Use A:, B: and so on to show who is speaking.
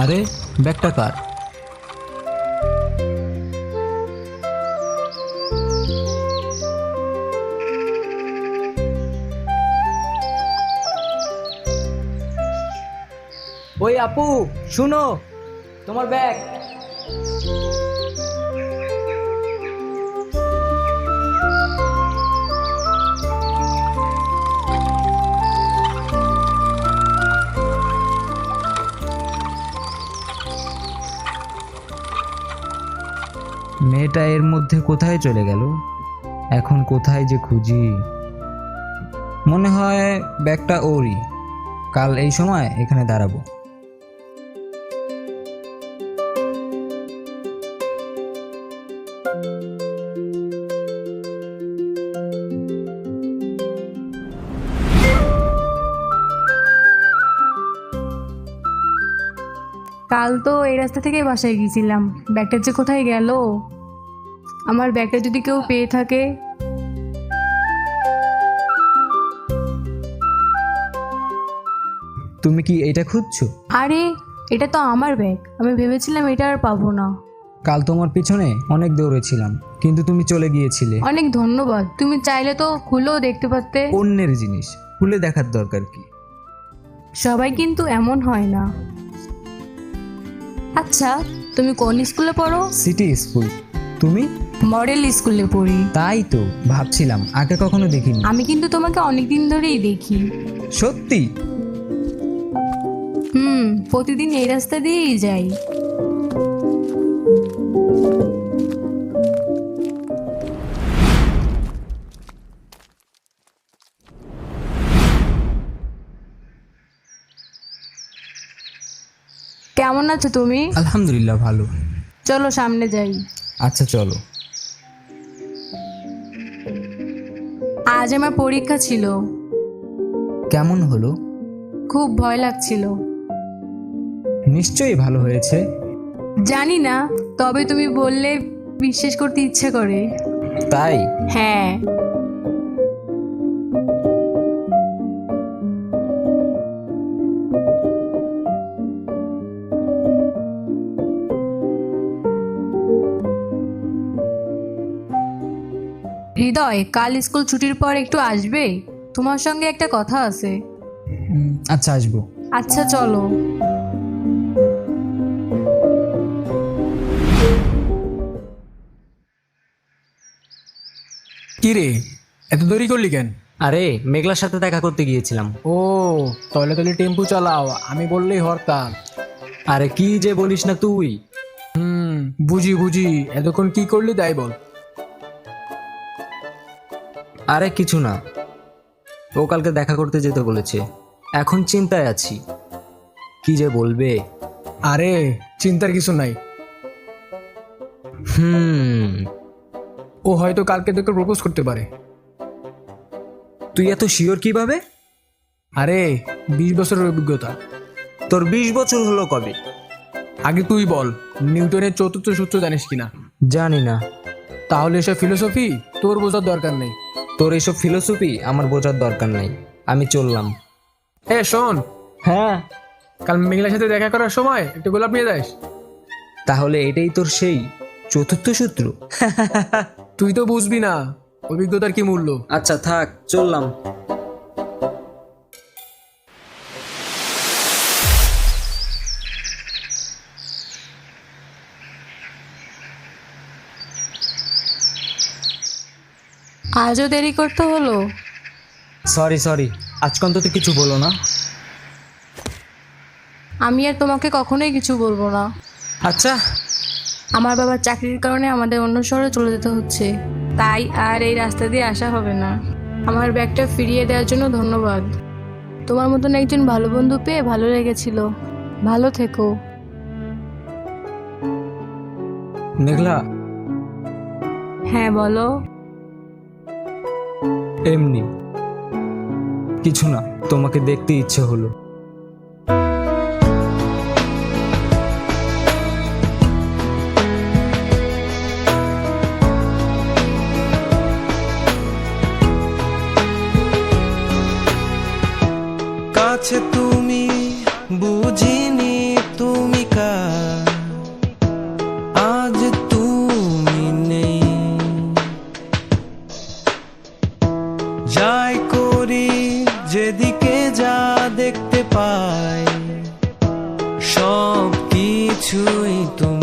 A: আরে ব্যাগটা কার?
B: ওই আপু, শুনো, তোমার ব্যাগ।
A: মেয়েটা এর মধ্যে কোথায় চলে গেল? এখন কোথায় যে খুঁজি? মনে হয় ব্যাগটা ওরই। কাল এই সময় এখানে দাঁড়াবো।
C: কাল তো এই রাস্তা থেকে বাসায় গিয়েছিলাম, ব্যাগটা যে কোথায় গেল। আমার ব্যাগটা যদি কেউ পেয়ে থাকে।
A: তুমি কি এটা খুঁজছো?
C: আরে, এটা তো আমার ব্যাগ, আমি ভেবেছিলাম এটা আর পাবো না।
A: কাল তোমার পিছনে অনেক দৌড়েছিলাম, কিন্তু তুমি চলে গিয়েছিলে।
C: অনেক ধন্যবাদ, তুমি চাইলে তো খুলেও দেখতে পারতে।
A: অন্যের জিনিস খুলে দেখার দরকার কি?
C: সবাই কিন্তু এমন হয় না। আচ্ছা, তুমি কোন স্কুলে পড়ো?
A: City school. তুমি?
C: মডেল স্কুলে পড়ি।
A: তাই তো ভাবছিলাম, আগে কখনো দেখিনি।
C: আমি কিন্তু তোমাকে অনেকদিন ধরেই দেখি।
A: সত্যি?
C: প্রতিদিন এই রাস্তা দিয়েই যাই। কেমন আছো তুমি?
A: আলহামদুলিল্লাহ ভালো।
C: চলো সামনে যাই।
A: আচ্ছা চলো।
C: আজ আমার পরীক্ষা ছিল।
A: কেমন হলো?
C: খুব ভয় লাগছিল।
A: নিশ্চয়ই ভালো হয়েছে।
C: জানি না, তবে তুমি বললে বিশ্বাস করতে ইচ্ছে করে।
A: তাই?
C: হ্যাঁ। হৃদয়, কাল স্কুল ছুটির পর একটু আসবে? তোমার সঙ্গে একটা কথা আছে।
A: আচ্ছা আসবো।
C: আচ্ছা চলো।
D: কি রে, এত দেরি করলি কেন?
B: আরে মেঘলার সাথে দেখা করতে গিয়েছিলাম।
D: ও, তাহলে তাহলে টেম্পু চালাও, আমি বললেই হরতাল।
B: আরে কি যে বলিস না তুই।
D: বুঝি বুঝি, এতক্ষণ কি করলি তাই বল।
B: আরে কিছু না, ও কালকে দেখা করতে যেতে বলেছে। এখন চিন্তায় আছি, কি যে বলবে।
D: আরে চিন্তার কিছু নাই। ও হয়তো কালকে তোকে প্রপোজ করতে পারে।
B: তুই এত শিওর কিভাবে?
D: আরে 20 বছরের অভিজ্ঞতা।
B: তোর 20 বছর হলো কবে?
D: আগে তুই বল, নিউটনের চতুর্থ সূত্র জানিস কিনা?
B: জানি না।
D: তাহলে এসব ফিলোসফি তোর বোঝার দরকার নেই।
B: তোর এইসব ফিলোসফি আমার বোঝার দরকার নাই, আমি চললাম।
D: শোন,
B: হ্যাঁ।
D: কাল মেঘলার সাথে দেখা করার সময় একটু গোলাপ নিয়ে যাস।
B: তাহলে এটাই তোর সেই চতুর্থ সূত্র?
D: তুই তো বুঝবি না অভিজ্ঞতার কি মূল্য।
B: আচ্ছা থাক, চললাম।
C: আজও দেরি করতে হলো।
B: সরি সরি, আজকে অন্তত কিছু বলো না।
C: আমি আর তোমাকে কখনোই কিছু বলবো না।
B: আচ্ছা।
C: আমার বাবার চাকরির কারণে আমাদের অন্য শহরে চলে যেতে হচ্ছে, তাই আর এই রাস্তা দিয়ে আসা হবে না। আমার ব্যাগটা ফিরিয়ে দেওয়ার জন্য ধন্যবাদ। তোমার মতন একজন ভালো বন্ধু পেয়ে ভালো লেগেছিল। ভালো থেকো।
B: মেঘলা।
C: হ্যাঁ বলো।
B: এমনি কিছু না, তোমাকে দেখতে ইচ্ছে হলো।
E: কাছে তুমি, বুঝিনি তুমি কিছুই তো